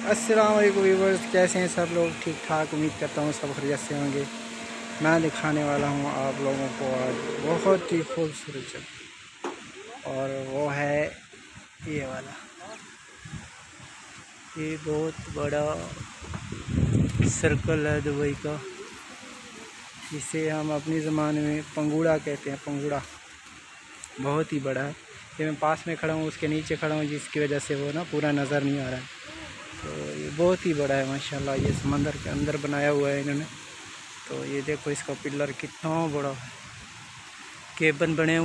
अस्सलाम वालेकुम व्यूअर्स, कैसे हैं सब लोग? ठीक ठाक, उम्मीद करता हूँ सब खैरियत से होंगे। मैं दिखाने वाला हूँ आप लोगों को आज बहुत ही खूबसूरत जगह, और वो है ये वाला। ये बहुत बड़ा सर्कल है दुबई का, जिसे हम अपनी ज़बान में पंगूड़ा कहते हैं। पंगूड़ा बहुत ही बड़ा है। ये मैं पास में खड़ा हूँ, उसके नीचे खड़ा हूँ, जिसकी वजह से वो ना पूरा नज़र नहीं आ रहा है। तो ये बहुत ही बड़ा है माशाल्लाह। ये समंदर के अंदर बनाया हुआ है इन्होंने। तो ये देखो इसका पिलर कितना बड़ा है। केबन बने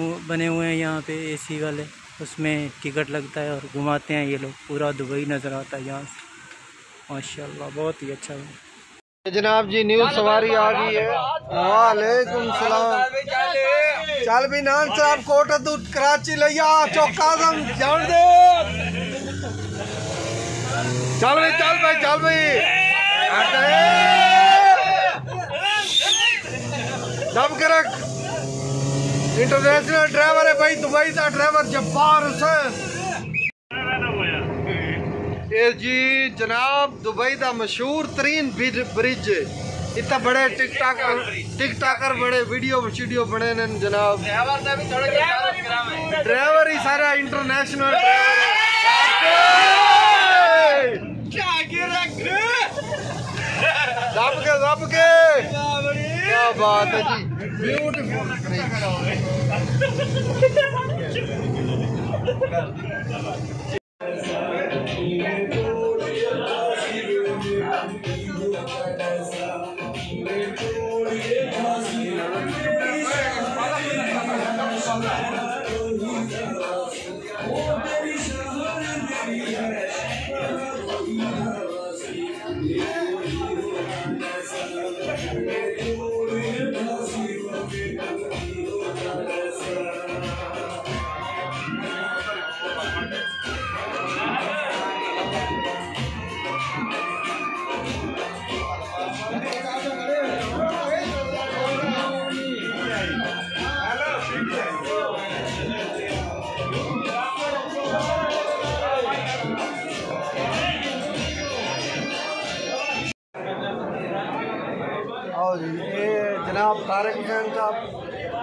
हुए हैं यहाँ पे एसी वाले, उसमें टिकट लगता है और घुमाते हैं ये लोग। पूरा दुबई नज़र आता है यहाँ से माशाल्लाह, बहुत ही अच्छा है। जनाब जी न्यू सवारी आ गई है। वालेकुम सलाम। चल भी नाम साहब कोट तू कराची लिया चौका जान दे। चल भाई चल भाई दब के रख। इंटरनेशनल ड्राइवर है भाई, दुबई का ड्राइवर जब्बार हुसैन। ये जी जनाब दुबई का मशहूर तरीन ब्रिज। इतना बड़े टिकटाकर बड़े वीडियो बने ने जनाब। ड्राइवर ही सारा इंटरनेशनल दब के क्या बात है जी, ब्यूटीफुल। ये जनाब तारिक हुसैन साहब,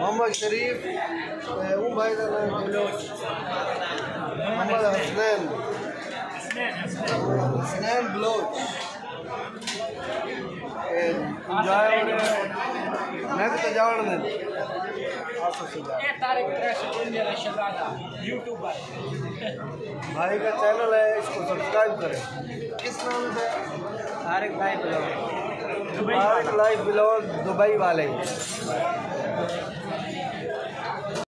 मोहम्मद शरीफ, भाई का नाम मोहम्मद हसनैन बलोच। मैं तो जान भाई का चैनल है, इसको सब्सक्राइब करें। किस नाम से? तारिक भाई ब्लॉग, लाइव ब्लॉग दुबई वाले।